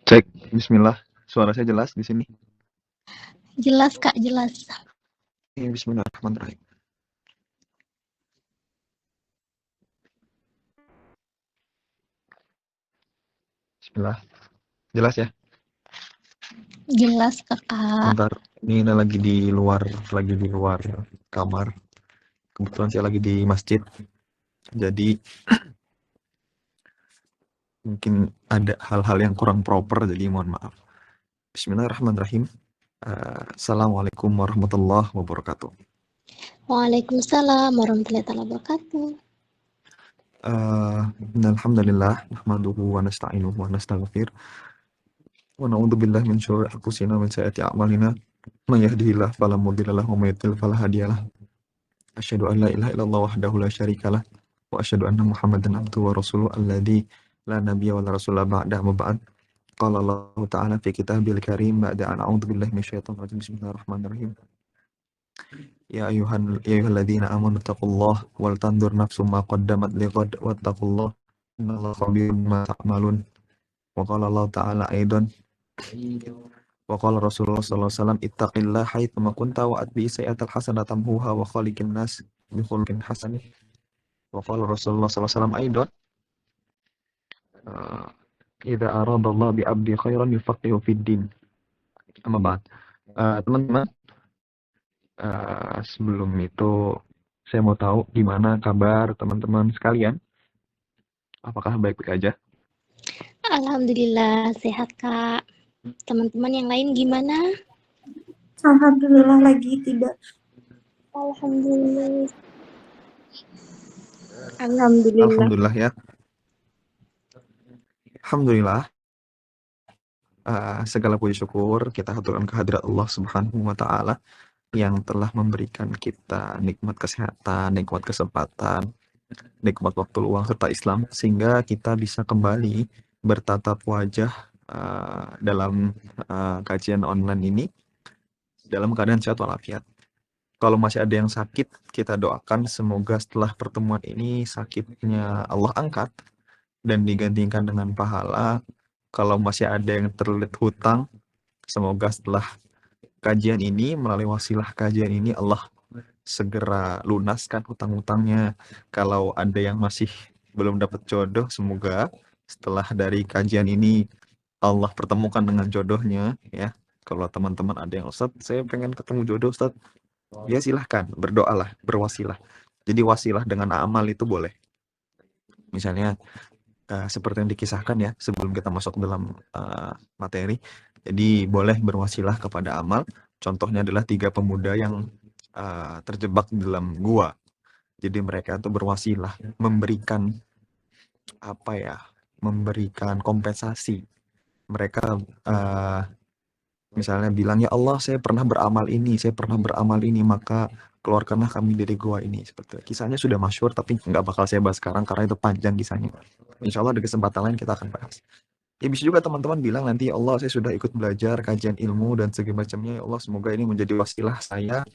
Cek, Bismillah. Suara saya jelas di sini. Jelas Kak, jelas. Bismillahirrahmanirrahim. Bismillah. Jelas ya? Jelas Kakak. Bentar, ini lagi di luar kamar. Kebetulan saya lagi di masjid. Jadi mungkin ada hal-hal yang kurang proper, jadi mohon maaf. Bismillahirrahmanirrahim. Assalamualaikum warahmatullahi wabarakatuh. Waalaikumsalam warahmatullahi wabarakatuh. Alhamdulillah, nahmaduhu wa nasta'inuhu wa nastaghfir. Wa na'udzubillahi min syururi anfusina wa min sayyiati a'malina. Man yahdihillahu fala mudilla lahu wa may yudlil fala hadiya lahu. Asyhadu an la ilaha illallah wahdahu la syarikalah wa asyhadu anna Muhammadan abduhu wa rasuluhu alladzi la nabiyya wa la rasula ba'da ma ba'd. Qala Allah Ta'ala fi kitabil karim ba'da an a'udzu billahi minasyaitonir rajim. Bismillahirrahmanirrahim. Ya ayyuhalladzina amanu taqullaha wal tanzur nafsum ma qaddamat lighad wattaqullaha innallaha khabirum bima ta'malun. Wa qala Allah Ta'ala aidan wa qala Rasulullah sallallahu alaihi wasallam ittaqillaha haitsu ma kunta wa atbi sayyi'atal hasanata tamhuha wa khaliqin nas bi khuluqin hasan. Wa qala Rasulullah sallallahu alaihi wasallam aidan idza aradallahu bi 'abdi khairan yufaqihu fid din. Amma ba'd. Teman-teman, sebelum itu saya mau tahu gimana kabar teman-teman sekalian? Apakah baik-baik aja? Alhamdulillah sehat Kak. Teman-teman yang lain gimana? Alhamdulillah lagi tidak. Alhamdulillah. Alhamdulillah ya. Alhamdulillah. Segala puji syukur kita haturkan kehadirat Allah Subhanahu wa Ta'ala yang telah memberikan kita nikmat kesehatan, nikmat kesempatan, nikmat waktu luang serta Islam sehingga kita bisa kembali bertatap wajah dalam kajian online ini dalam keadaan sehat walafiat. Kalau masih ada yang sakit, kita doakan semoga setelah pertemuan ini sakitnya Allah angkat dan digantikan dengan pahala. Kalau masih ada yang terlilit hutang, semoga setelah kajian ini, melalui wasilah kajian ini, Allah segera lunaskan hutang-hutangnya. Kalau ada yang masih belum dapat jodoh, semoga setelah dari kajian ini Allah pertemukan dengan jodohnya ya. Kalau teman-teman ada yang Ustadz, saya pengen ketemu jodoh Ustadz, ya silahkan berdoalah, berwasilah. Jadi wasilah dengan amal itu boleh. Misalnya seperti yang dikisahkan ya sebelum kita masuk dalam materi. Jadi boleh berwasilah kepada amal. Contohnya adalah 3 pemuda yang terjebak di dalam gua. Jadi mereka itu berwasilah memberikan memberikan kompensasi. Mereka misalnya bilang, ya Allah saya pernah beramal ini, maka keluarkanlah kami dari gua ini. Seperti kisahnya sudah masyhur tapi nggak bakal saya bahas sekarang karena itu panjang kisahnya. Insya Allah ada kesempatan lain kita akan bahas. Ya bisa juga teman-teman bilang nanti, ya Allah saya sudah ikut belajar kajian ilmu dan segala macamnya, ya Allah semoga ini menjadi wasilah saya,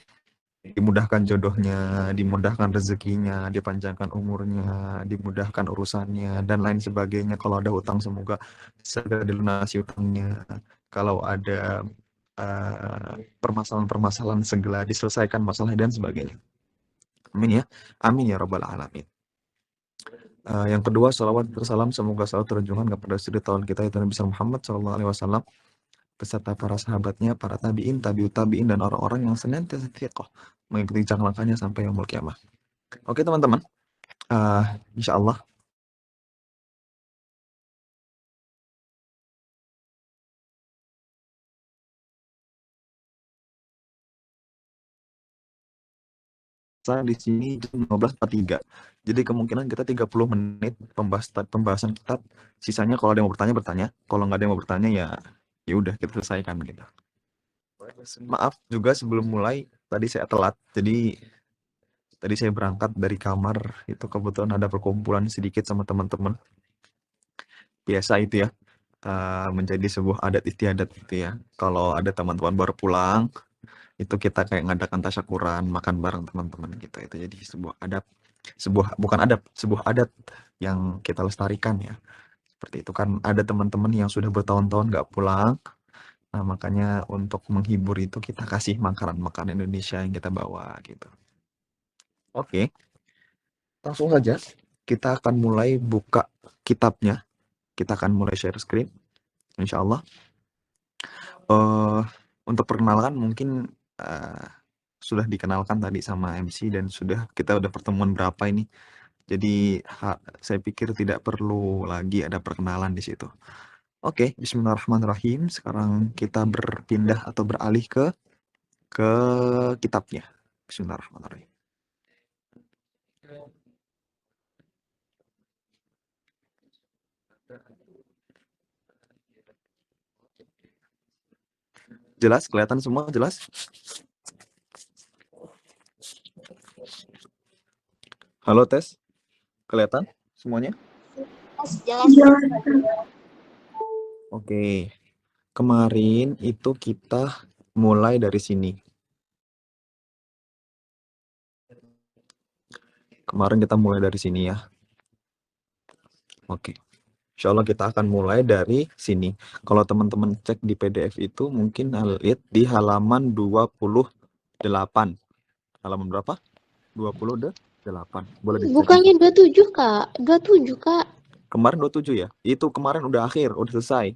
dimudahkan jodohnya, dimudahkan rezekinya, dipanjangkan umurnya, dimudahkan urusannya dan lain sebagainya. Kalau ada hutang semoga segera dilunasi hutangnya. Kalau ada permasalahan-permasalahan segera diselesaikan masalahnya dan sebagainya. Amin ya. Amin ya rabbal alamin. Yang kedua, salawat salam semoga selalu terjunkan kepada suri tauladan kita yaitu Nabi Muhammad SAW beserta para sahabatnya, para tabi'in, tabi'ut tabi'in dan orang-orang yang senantiasa thiqah mengikuti jejak langkahnya sampai yaumul kiamah. Oke teman-teman, insyaallah saya di sini jam 15.43. Jadi kemungkinan kita 30 menit pembahasan kitab. Sisanya kalau ada yang mau bertanya. Kalau nggak ada yang mau bertanya ya udah kita selesaikan gitu. Maaf juga sebelum mulai tadi saya telat. Jadi tadi saya berangkat dari kamar itu kebetulan ada perkumpulan sedikit sama teman-teman. Biasa itu ya, menjadi sebuah adat istiadat gitu ya. Kalau ada teman-teman baru pulang, itu kita kayak ngadakan tasyakuran, makan bareng teman-teman gitu. Itu jadi sebuah adat yang kita lestarikan ya. Seperti itu kan ada teman-teman yang sudah bertahun-tahun nggak pulang. Nah, makanya untuk menghibur itu kita kasih makanan-makanan Indonesia yang kita bawa gitu. Oke, langsung saja kita akan mulai buka kitabnya. Kita akan mulai share screen, insya Allah. Untuk perkenalan mungkin sudah dikenalkan tadi sama MC dan kita udah pertemuan berapa ini. Jadi saya pikir tidak perlu lagi ada perkenalan di situ. Oke, bismillahirrahmanirrahim. Sekarang kita berpindah atau beralih ke kitabnya. Bismillahirrahmanirrahim. Jelas? Kelihatan semua? Jelas? Halo, tes? Kelihatan semuanya? Jelas. Jelas. Oke. Kemarin itu kita mulai dari sini. Kemarin kita mulai dari sini ya. Oke. Insya Allah kita akan mulai dari sini. Kalau teman-teman cek di PDF itu mungkin lihat di halaman 28. Halaman berapa? 28. Boleh dicek. Bukannya 27, Kak. 27, Kak. Kemarin 27 ya? Itu kemarin udah akhir, udah selesai.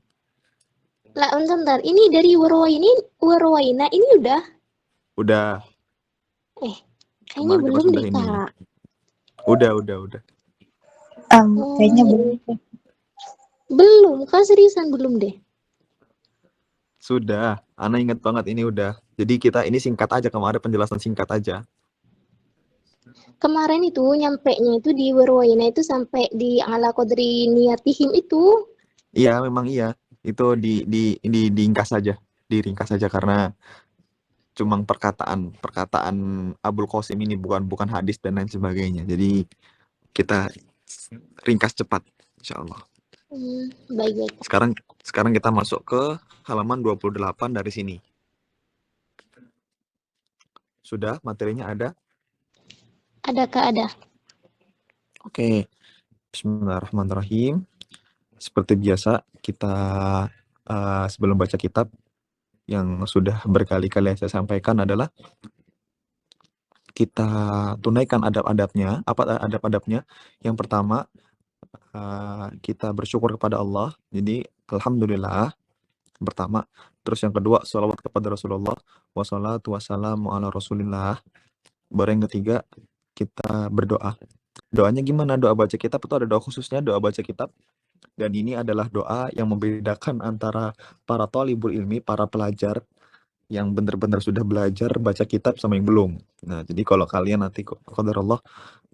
Lah, bentar. Ini dari Warwaina ini udah? Udah. Kayaknya Kemarin kita belum sudah deh, ini. Kak. Udah. Kayaknya belum. Belum, Kak. Seriusan belum deh. Sudah. Ana ingat banget ini udah. Jadi kita ini singkat aja, kemarin penjelasan singkat aja. Kemarin itu nyampenya itu di Warwaina itu sampai di ala qadri niyatihim itu. Iya, memang iya. Itu diringkas saja karena cuma perkataan Abul Qasim ini bukan hadis dan lain sebagainya. Jadi kita ringkas cepat, insya Allah. Baik. Sekarang kita masuk ke halaman 28 dari sini. Sudah, materinya ada? Ada, Kak, ada. Oke. Bismillahirrahmanirrahim. Seperti biasa, kita sebelum baca kitab yang sudah berkali-kali saya sampaikan adalah kita tunaikan adab-adabnya. Apa adab-adabnya? Yang pertama, kita bersyukur kepada Allah. Jadi, alhamdulillah. Pertama. Terus yang kedua, sholawat kepada Rasulullah. Wassalatu wassalamu ala Rasulillah. Baru yang ketiga, kita berdoa. Doanya gimana? Doa baca kitab itu ada doa khususnya, doa baca kitab. Dan ini adalah doa yang membedakan antara para thalibul ilmi, para pelajar yang benar-benar sudah belajar baca kitab sama yang belum. Nah, jadi kalau kalian nanti qadarullah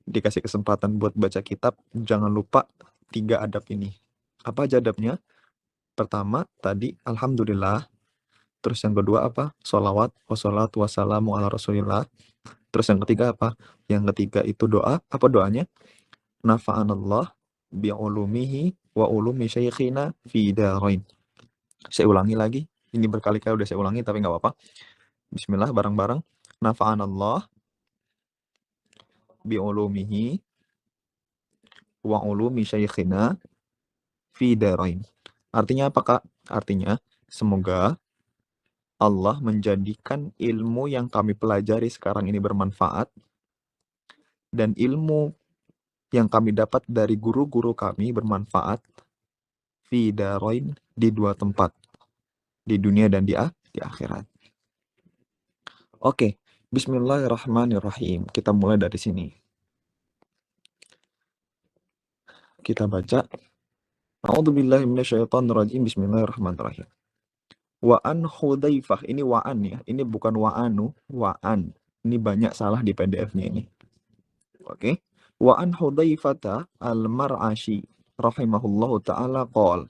dikasih kesempatan buat baca kitab, jangan lupa 3 adab ini. Apa aja adabnya? Pertama, tadi alhamdulillah. Terus yang kedua apa? Sholawat, wassalatu wassalamu ala Rasulillah. Terus yang ketiga apa? Yang ketiga itu doa. Apa doanya? Nafa'anallah bi'ulumihi wa ulumi syekhina fi darain. Saya ulangi lagi. Ini berkali-kali udah saya ulangi tapi nggak apa-apa. Bismillah bareng-bareng. Nafa'anallah bi'ulumihi wa ulumi syekhina fi darain. Artinya apa, Kak? Artinya semoga Allah menjadikan ilmu yang kami pelajari sekarang ini bermanfaat dan ilmu yang kami dapat dari guru-guru kami bermanfaat fi darain, di 2 tempat, di dunia dan di akhirat. Oke, bismillahirrahmanirrahim. Kita mulai dari sini. Kita baca. A'udzubillahi minasyaitonirrajim. Bismillahirrahmanirrahim. Wa'an Hudzaifah. Ini wa'an ya. Ini bukan wa'anu, wa'an. Ini banyak salah di PDF-nya ini. Oke. Wa'an Hudzaifata al-Mar'ashi rahimahullahu ta'ala qol.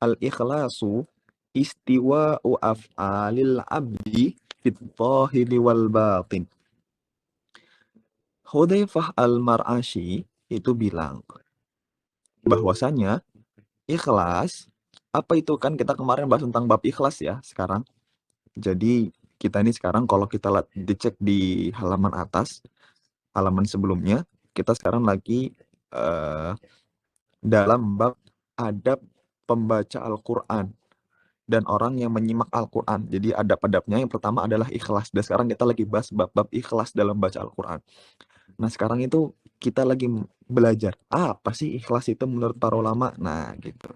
Al-ikhlasu istiwa'u af'alil abdi fit dhahiri wal batin. Hudzaifah al-Mar'ashi itu bilang bahwasanya ikhlas, apa itu kan kita kemarin bahas tentang bab ikhlas ya sekarang. Jadi kita ini sekarang kalau kita dicek di halaman atas, halaman sebelumnya, kita sekarang lagi dalam bab adab pembaca Al-Quran dan orang yang menyimak Al-Quran. Jadi adab-adabnya yang pertama adalah ikhlas. Dan sekarang kita lagi bahas bab-bab ikhlas dalam baca Al-Quran. Nah sekarang itu kita lagi belajar apa sih ikhlas itu menurut para ulama. Nah gitu.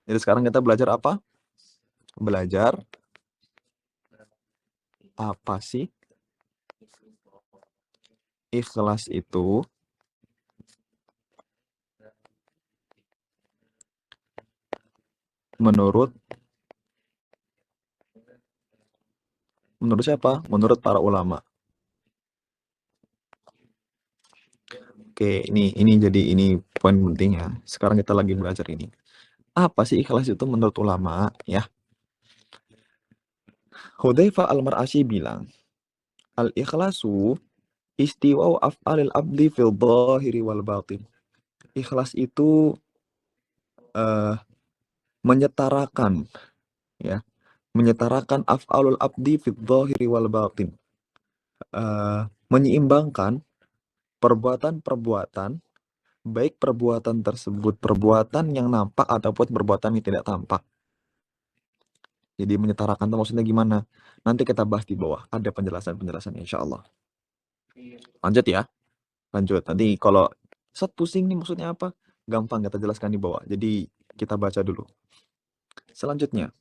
Jadi sekarang kita belajar apa? Belajar apa sih ikhlas itu menurut siapa? Menurut para ulama. Oke, ini poin pentingnya. Sekarang kita lagi belajar ini. Apa sih ikhlas itu menurut ulama? Ya, Hudzaifah Al-Mar'asyi bilang, al-ikhlasu istiwa'u af'alil abdi fil dhahiri wal batin. Ikhlas itu eh, menyetarakan, ya, menyetarakan af'alul abdi fil dhahiri wal batin. Menyeimbangkan perbuatan-perbuatan, baik perbuatan tersebut perbuatan yang nampak ataupun perbuatan yang tidak tampak. Jadi menyetarakan itu maksudnya gimana? Nanti kita bahas di bawah. Ada penjelasan-penjelasan insya Allah. Lanjut ya. Lanjut. Nanti kalau set pusing nih maksudnya apa? Gampang kita jelaskan di bawah. Jadi kita baca dulu. Selanjutnya.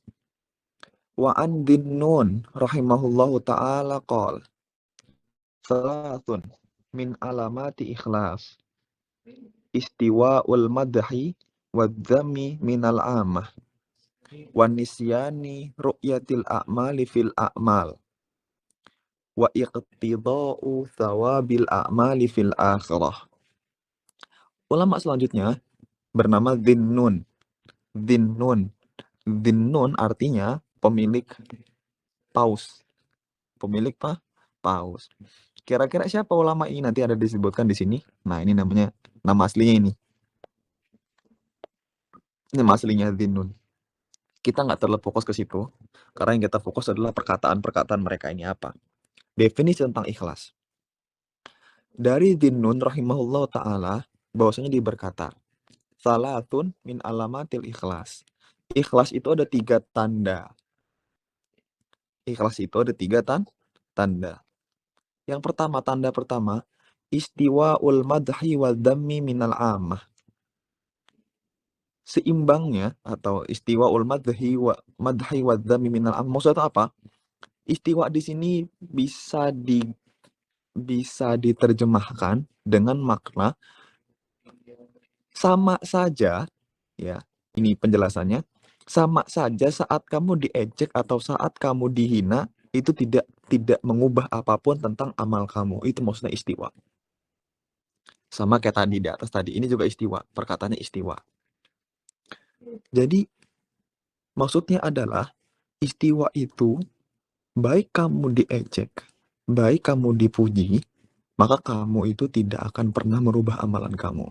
Wa an Dhinnun rahimahullahu ta'ala qol. Salatun min alamati ikhlas. Istiwa'ul madhi wa dzami minal amah. Wa nisyani ru'yatil a'mali fil a'mal. Wa iqtida'u thawabil a'mali fil akhirah. Ulama selanjutnya bernama Dhinnun. Dhinnun. Dhinnun artinya pemilik paus. Pemilik paus. Kira-kira siapa ulama ini? Nanti ada disebutkan di sini. Nah, ini namanya nama aslinya ini. Nama aslinya Dhinnun. Kita nggak terlalu fokus ke situ, karena yang kita fokus adalah perkataan-perkataan mereka ini apa. Definisi tentang ikhlas. Dari Dhinnun rahimahullah ta'ala, bahwasanya dia berkata, salatun min alamatil ikhlas. Ikhlas itu ada 3 tanda. Ikhlas itu ada 3 tanda. Yang pertama, tanda pertama, istiwa'ul madhi wal dhammi minal amah. Seimbangnya atau istiwa'ul madhi wa dhammi minal amah. Maksudnya apa? Istiwa di sini bisa diterjemahkan dengan makna sama saja, ya. Ini penjelasannya. Sama saja saat kamu diejek atau saat kamu dihina, itu tidak mengubah apapun tentang amal kamu. Itu maksudnya istiwa. Sama kayak tadi di atas tadi. Ini juga istiwa. Perkataannya istiwa. Jadi maksudnya adalah istiwa itu baik kamu diejek, baik kamu dipuji, maka kamu itu tidak akan pernah merubah amalan kamu.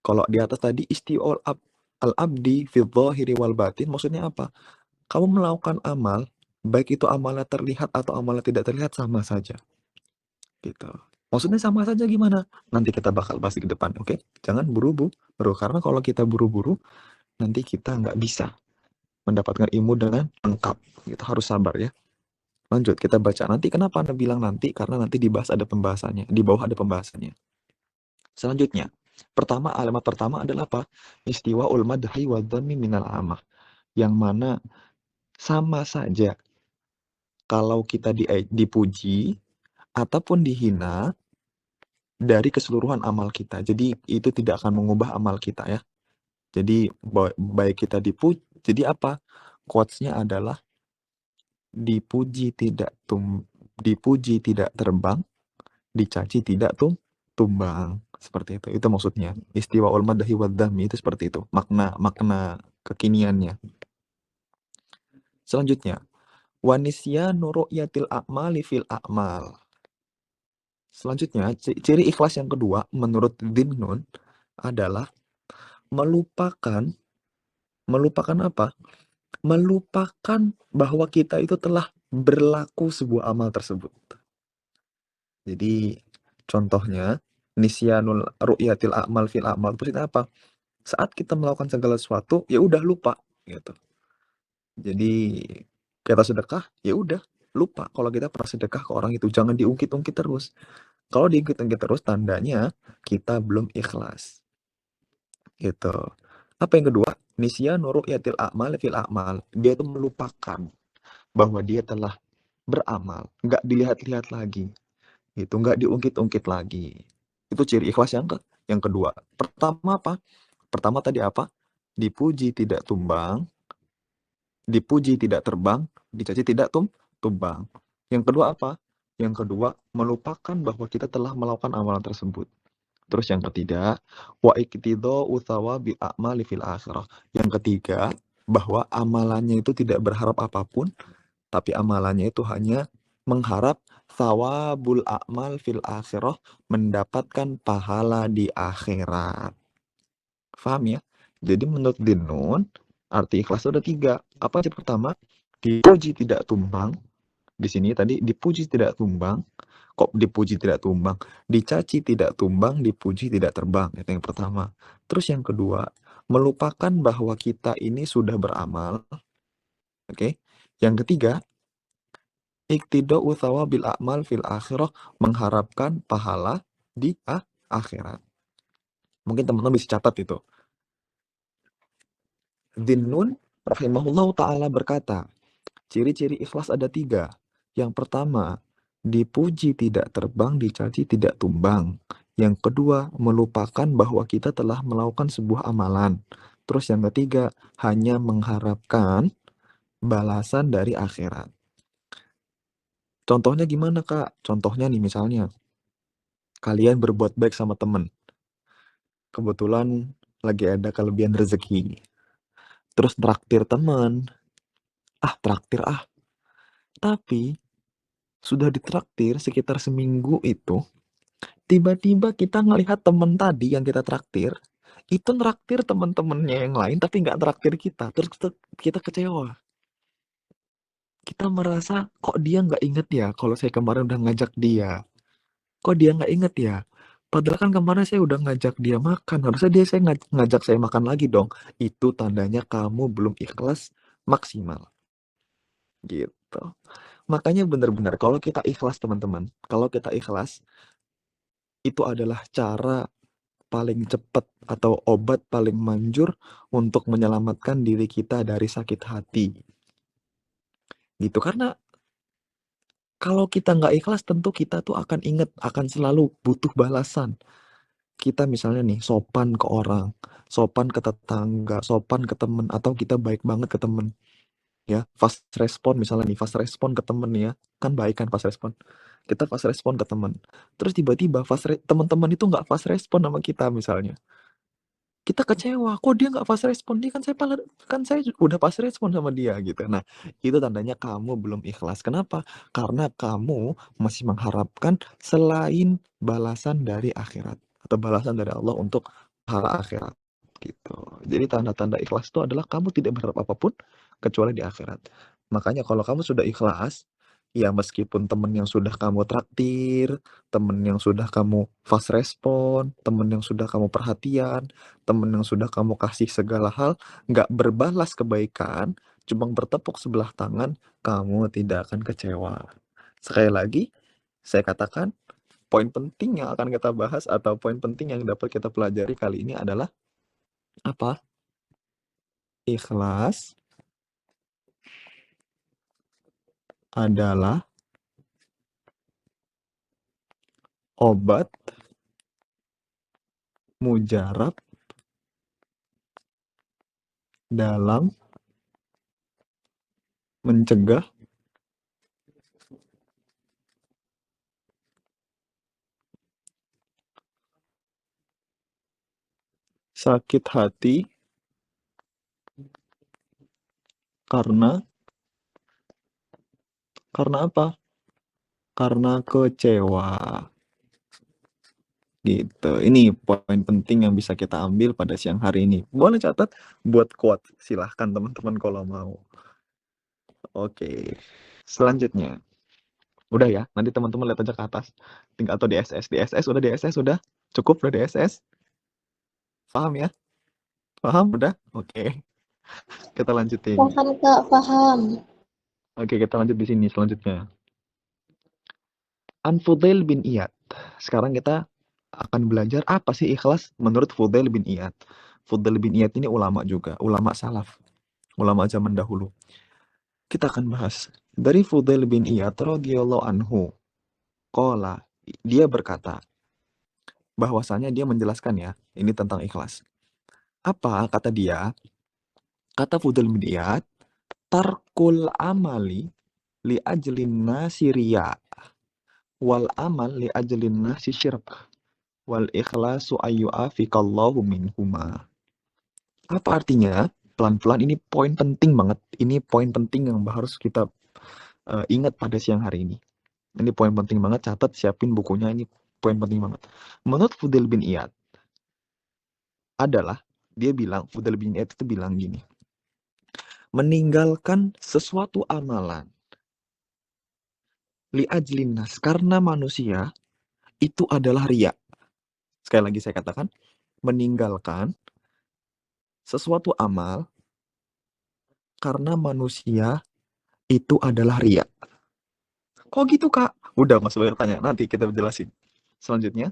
Kalau di atas tadi istiwa al-abdi fi dhahiri wal batin maksudnya apa? Kamu melakukan amal, baik itu amalnya terlihat atau amalnya tidak terlihat sama saja. Gitu. Maksudnya sama saja gimana? Nanti kita bakal bahas di depan, oke? Jangan buru-buru, karena kalau kita buru-buru, nanti kita nggak bisa mendapatkan ilmu dengan lengkap. Kita harus sabar ya. Lanjut, kita baca. Nanti kenapa Anda bilang nanti? Karena nanti dibahas ada pembahasannya. Di bawah ada pembahasannya. Selanjutnya, alamat pertama adalah apa? Istiwa'ul madhi wa dhammi minal amah. Yang mana sama saja kalau kita dipuji ataupun dihina dari keseluruhan amal kita. Jadi itu tidak akan mengubah amal kita ya. Jadi baik kita dipuji. Jadi apa? Quotes-nya adalah dipuji tidak terbang, dicaci tidak tumbang. Seperti itu. Itu maksudnya. Istiwa'ul madhi wa dhammi itu seperti itu. Makna kekiniannya. Selanjutnya, wa nisyanu ru'yatil a'mali fil a'mal. Selanjutnya, ciri ikhlas yang kedua menurut Dhinnun adalah melupakan apa? Melupakan bahwa kita itu telah berlaku sebuah amal tersebut. Jadi contohnya nisyanul ru'yatil a'mal fil a'mal itu apa? Saat kita melakukan segala sesuatu, ya udah lupa gitu. Jadi kita sedekah, ya udah lupa kalau kita pernah sedekah ke orang itu, jangan diungkit-ungkit terus. Kalau diungkit-ungkit terus tandanya kita belum ikhlas. Gitu. Apa yang kedua? Nisyanu ru'yatil a'mal fil a'mal. Dia itu melupakan bahwa dia telah beramal, nggak dilihat-lihat lagi. Gitu, nggak diungkit-ungkit lagi. Itu ciri ikhlas yang kedua. Pertama apa? Pertama tadi apa? Dipuji tidak tumbang, dipuji tidak terbang, dicaci tidak tumbang. Yang kedua apa? Yang kedua, melupakan bahwa kita telah melakukan amalan tersebut. Terus yang ketiga, wa iqtidau thawabil a'mali fil akhirah. Yang ketiga, bahwa amalannya itu tidak berharap apapun, tapi amalannya itu hanya mengharap thawabul a'mal fil akhirah, mendapatkan pahala di akhirat. Paham ya? Jadi menurut Dinun, arti ikhlas itu ada 3. Apa yang pertama? Dipuji tidak tumbang. Di sini tadi dipuji tidak tumbang. Kok dipuji tidak tumbang? Dicaci tidak tumbang, dipuji tidak terbang. Itu yang pertama. Terus yang kedua, melupakan bahwa kita ini sudah beramal. Oke. Yang ketiga, iktidau thawabil a'mal fil akhirah, mengharapkan pahala di akhirat. Mungkin teman-teman bisa catat itu. Dhinnun rahimahullah ta'ala berkata, ciri-ciri ikhlas ada 3. Yang pertama, dipuji tidak terbang, dicaci tidak tumbang. Yang kedua, melupakan bahwa kita telah melakukan sebuah amalan. Terus yang ketiga, hanya mengharapkan balasan dari akhirat. Contohnya gimana, Kak? Contohnya nih misalnya, kalian berbuat baik sama temen. Kebetulan lagi ada kelebihan rezeki. Terus traktir temen. Traktir ah. Tapi sudah ditraktir sekitar seminggu itu, tiba-tiba kita ngelihat temen tadi yang kita traktir, itu nraktir temen-temennya yang lain tapi nggak traktir kita. Terus kita kecewa. Kita merasa, kok dia nggak inget ya kalau saya kemarin udah ngajak dia. Kok dia nggak inget ya? Padahal kan kemarin saya udah ngajak dia makan. Harusnya dia saya ngajak saya makan lagi dong. Itu tandanya kamu belum ikhlas maksimal. Gitu. Makanya benar-benar kalau kita ikhlas teman-teman, kalau kita ikhlas, itu adalah cara paling cepat atau obat paling manjur untuk menyelamatkan diri kita dari sakit hati. Gitu, karena kalau kita nggak ikhlas tentu kita tuh akan inget, akan selalu butuh balasan. Kita misalnya nih sopan ke orang, sopan ke tetangga, sopan ke temen, atau kita baik banget ke temen. Ya, fast respon misalnya nih, fast respon ke temen ya, kan baik kan fast respon. Kita fast respon ke temen. Terus tiba-tiba teman-teman itu nggak fast respon sama kita misalnya. Kita kecewa, kok dia nggak fast respon? Dia kan saya udah fast respon sama dia gitu. Nah, itu tandanya kamu belum ikhlas. Kenapa? Karena kamu masih mengharapkan selain balasan dari akhirat atau balasan dari Allah untuk pahala akhirat gitu. Jadi tanda-tanda ikhlas itu adalah kamu tidak berharap apapun kecuali di akhirat. Makanya kalau kamu sudah ikhlas, ya meskipun temen yang sudah kamu traktir, temen yang sudah kamu fast respon, temen yang sudah kamu perhatian, temen yang sudah kamu kasih segala hal, nggak berbalas kebaikan, cuma bertepuk sebelah tangan, kamu tidak akan kecewa. Sekali lagi, saya katakan, poin penting yang akan kita bahas atau poin penting yang dapat kita pelajari kali ini adalah apa? Ikhlas adalah obat mujarab dalam mencegah sakit hati karena apa? Karena kecewa. Gitu. Ini poin penting yang bisa kita ambil pada siang hari ini. Boleh catat buat quote, silahkan teman-teman kalau mau. Oke. Selanjutnya. Udah ya, nanti teman-teman lihat aja ke atas. Tinggal atau di SS. Di SS udah, di SS udah. Cukup udah di SS. Paham ya? Paham udah? Oke, kita lanjutin. Paham Kak, paham. Oke, kita lanjut di sini selanjutnya. An Fudail bin Iyad. Sekarang kita akan belajar apa sih ikhlas menurut Fudail bin Iyad. Fudail bin Iyad ini ulama juga, ulama salaf, ulama zaman dahulu. Kita akan bahas dari Fudail bin Iyad radhiyallahu anhu. Qala, dia berkata, bahwasanya dia menjelaskan ya, ini tentang ikhlas. Apa kata dia? Kata Fudail bin Iyad, tarkul amali li ajlin nasi riya wal amal li ajlin nasi syirk wal ikhlasu ayyuafikallahu minhuma. Apa artinya? Pelan-pelan, ini poin penting banget. Ini poin penting yang harus kita ingat pada siang hari ini. Ini poin penting banget, catat, siapin bukunya, ini poin penting banget. Menurut Fudail bin Iyad adalah, dia bilang, Fudail bin Iyad itu bilang gini, meninggalkan sesuatu amalan li ajlin nas, karena manusia itu adalah riya. Sekali lagi saya katakan, meninggalkan sesuatu amal karena manusia itu adalah riya. Kok gitu, Kak? Udah, nggak usah banyak tanya. Nanti kita jelasin. Selanjutnya,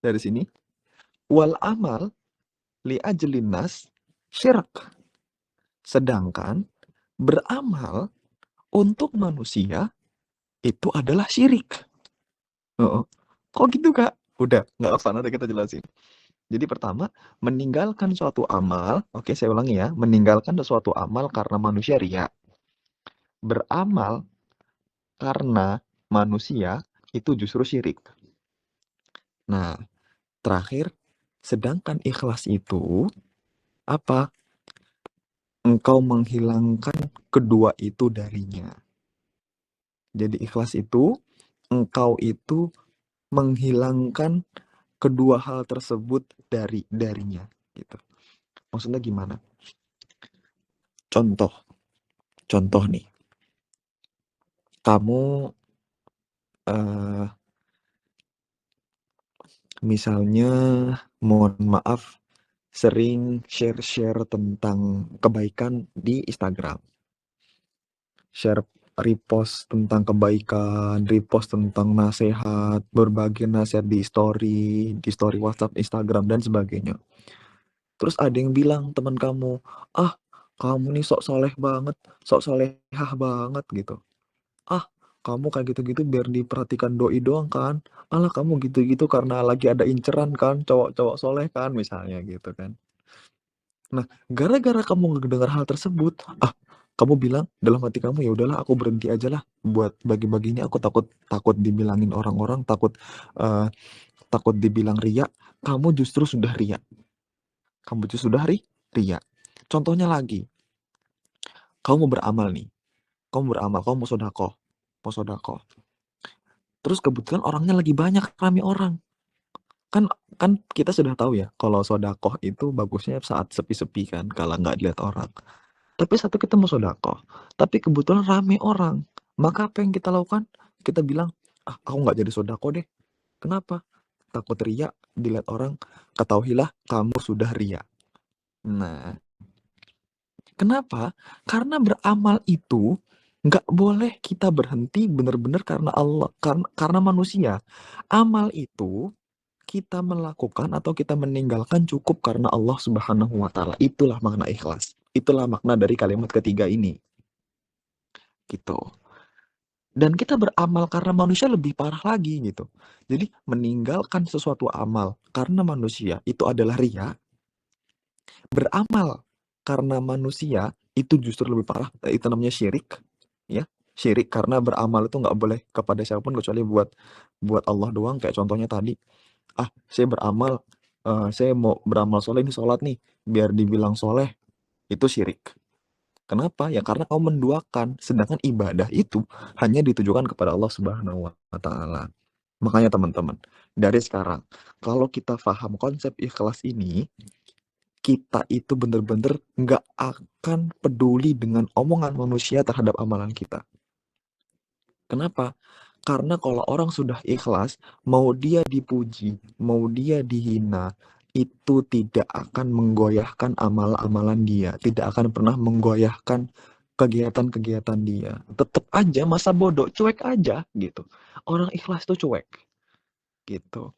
dari sini. Wal amal li ajlin nas syirak. Sedangkan beramal untuk manusia itu adalah syirik. Oh, kok gitu, Kak? Udah, nggak apa, nanti kita jelasin. Jadi pertama, meninggalkan suatu amal, oke saya ulangi ya, meninggalkan suatu amal karena manusia riya. Beramal karena manusia itu justru syirik. Nah, terakhir, sedangkan ikhlas itu apa? Engkau menghilangkan kedua itu darinya. Jadi ikhlas itu, engkau itu menghilangkan kedua hal tersebut darinya. Gitu. Maksudnya gimana? Contoh nih. Kamu misalnya, mohon maaf, sering share-share tentang kebaikan di Instagram. Share, repost tentang kebaikan, repost tentang nasihat, berbagi nasihat di story WhatsApp, Instagram, dan sebagainya. Terus ada yang bilang teman kamu, ah kamu nih sok soleh banget, sok solehah banget gitu. Ah kamu kayak gitu-gitu biar diperhatikan doi doang kan. Alah kamu gitu-gitu karena lagi ada inceran kan, cowok-cowok soleh kan, misalnya gitu kan. Nah, gara-gara kamu ngedengar hal tersebut, kamu bilang dalam hati kamu, ya udahlah aku berhenti aja lah buat bagi-bagi ini, aku takut dibilangin orang-orang, eh, takut dibilang riya. Kamu justru sudah riya. Kamu justru sudah riya. Contohnya lagi, kamu mau beramal nih. Kamu beramal, kamu mau sedekah. Mau sedekah. Terus kebetulan orangnya lagi banyak, rame orang. Kan kan kita sudah tahu ya, kalau sedekah itu bagusnya saat sepi-sepi kan, kalau nggak dilihat orang. Tapi satu kita mau sedekah, tapi kebetulan rame orang. Maka apa yang kita lakukan? Kita bilang, aku nggak jadi sedekah deh. Kenapa? Takut riya, dilihat orang, ketahuilah kamu sudah riya. Nah, kenapa? Karena beramal itu nggak boleh kita berhenti benar-benar karena Allah, karena manusia. Amal itu kita melakukan atau kita meninggalkan cukup karena Allah Subhanahu wa Ta'ala. Itulah makna ikhlas. Itulah makna dari kalimat ketiga ini. Gitu. Dan kita beramal karena manusia lebih parah lagi gitu. Jadi meninggalkan sesuatu amal karena manusia itu adalah riya. Beramal karena manusia itu justru lebih parah. Itu namanya syirik. Ya, syirik karena beramal itu nggak boleh kepada siapapun kecuali buat Allah doang. Kayak contohnya tadi, saya beramal, saya mau beramal soleh, ini sholat nih, biar dibilang soleh, itu syirik. Kenapa? Ya karena kau menduakan, sedangkan ibadah itu hanya ditujukan kepada Allah Subhanahu wa Ta'ala. Makanya teman-teman, dari sekarang, kalau kita paham konsep ikhlas ini, kita itu benar-benar nggak akan peduli dengan omongan manusia terhadap amalan kita. Kenapa? Karena kalau orang sudah ikhlas, mau dia dipuji, mau dia dihina, itu tidak akan menggoyahkan amal-amalan dia, tidak akan pernah menggoyahkan kegiatan-kegiatan dia. Tetap aja masa bodoh, cuek aja gitu. Orang ikhlas tuh cuek gitu.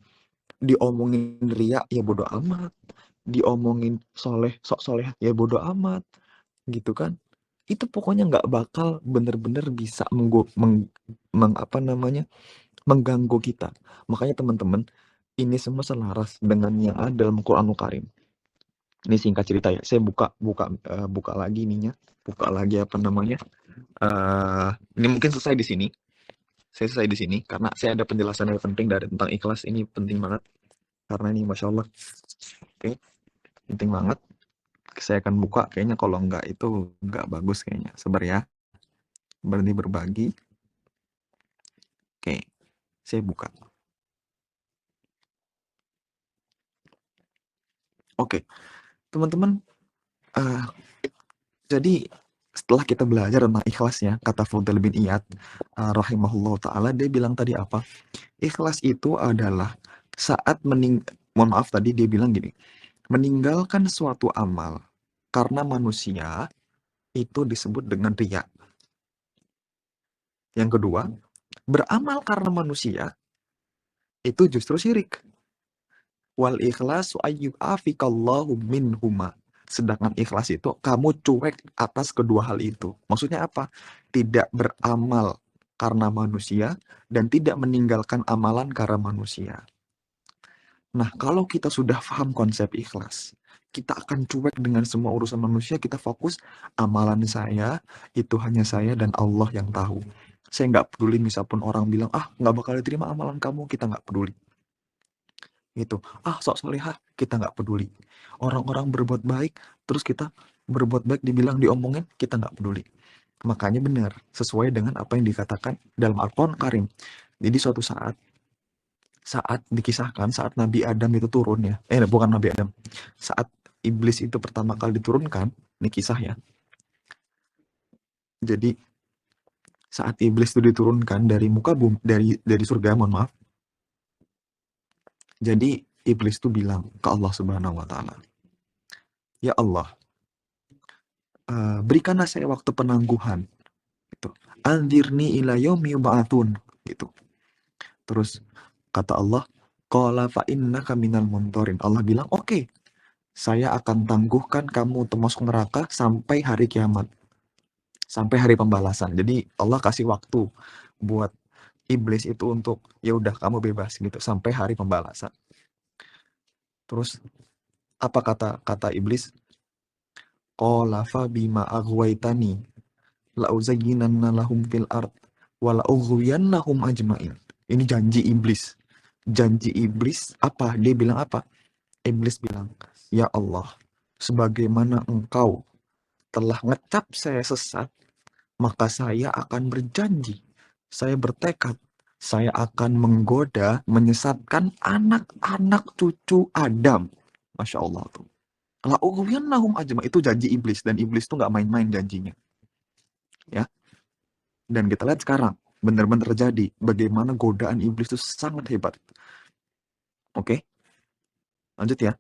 Diomongin riak ya bodoh amat, diomongin soleh, sok soleh ya bodoh amat gitu kan. Itu pokoknya nggak bakal bener-bener bisa mengganggu kita. Makanya teman-teman, ini semua selaras dengan yang ada dalam Quranul Karim. Ini singkat cerita ya, saya buka lagi ininya, buka lagi ini mungkin selesai di sini. Saya selesai di sini karena saya ada penjelasan yang penting dari tentang ikhlas. Ini penting banget karena ini masya Allah, oke, penting banget. Saya akan buka, kayaknya kalau enggak itu enggak bagus kayaknya. Sabar ya, berani berbagi. Oke, saya buka. Oke, teman-teman, jadi setelah kita belajar tentang ikhlasnya, kata Fudail bin Iyad rahimahullah ta'ala, dia bilang tadi apa? Ikhlas itu adalah saat mohon maaf tadi dia bilang gini, meninggalkan suatu amal karena manusia itu disebut dengan riya. Yang kedua, beramal karena manusia itu justru syirik. Wal ikhlasu ayyu'afikallahu minhuma. Sedangkan ikhlas itu kamu cuek atas kedua hal itu. Maksudnya apa? Tidak beramal karena manusia dan tidak meninggalkan amalan karena manusia. Nah, kalau kita sudah paham konsep ikhlas, kita akan cuek dengan semua urusan manusia, kita fokus amalan saya, itu hanya saya dan Allah yang tahu. Saya nggak peduli misalpun orang bilang, nggak bakal diterima amalan kamu, kita nggak peduli. Gitu. Sok solehah, kita nggak peduli. Orang-orang berbuat baik, terus kita berbuat baik dibilang diomongin, kita nggak peduli. Makanya benar, sesuai dengan apa yang dikatakan dalam Al-Quran Karim. Jadi suatu saat dikisahkan saat Nabi Adam itu turun ya, bukan Nabi Adam, saat iblis itu pertama kali diturunkan, ini kisah ya. Jadi saat iblis itu diturunkan dari muka bumi, dari surga, mohon maaf. Jadi iblis itu bilang ke Allah Subhanahu wa Ta'ala, ya Allah, berikanlah saya waktu penangguhan gitu. Anzirni ila yaumi yub'atsun gitu. Terus kata Allah, qala fa innaka minal mundzirin. Allah bilang, oke, saya akan tangguhkan kamu untuk masuk neraka sampai hari kiamat, sampai hari pembalasan. Jadi Allah kasih waktu buat iblis itu untuk ya udah kamu bebas gitu sampai hari pembalasan. Terus apa kata iblis? Qala fa bima aghwaytani la uzayyinanna lahum fil ard wa la ughwiyannahum ajmain. Ini janji iblis. Janji iblis apa? Dia bilang apa? Iblis bilang, ya Allah, sebagaimana engkau telah ngecap saya sesat, maka saya akan berjanji, saya bertekad, saya akan menggoda, menyesatkan anak-anak cucu Adam. Masya Allah tuh. La'ughwiyannahum ajma, itu janji iblis, dan iblis tuh nggak main-main janjinya. Ya. Dan kita lihat sekarang, benar-benar terjadi bagaimana godaan iblis itu sangat hebat. Oke. Lanjut ya.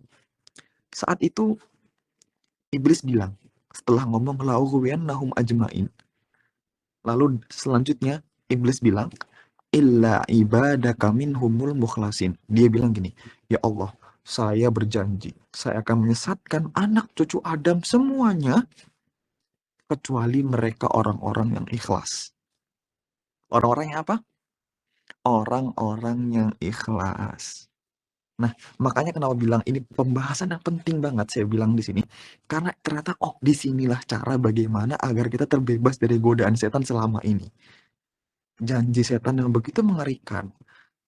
Saat itu iblis bilang, setelah ngomong la'ughwiyannahum ajmain, lalu selanjutnya iblis bilang, illa ibadaka minhumul mukhlasin. Dia bilang gini, ya Allah, saya berjanji, saya akan menyesatkan anak cucu Adam semuanya, kecuali mereka orang-orang yang ikhlas. Orang-orang yang apa? Orang-orang yang ikhlas. Nah, makanya kenapa bilang ini pembahasan yang penting banget saya bilang di sini. Karena ternyata disinilah cara bagaimana agar kita terbebas dari godaan setan selama ini. Janji setan yang begitu mengerikan.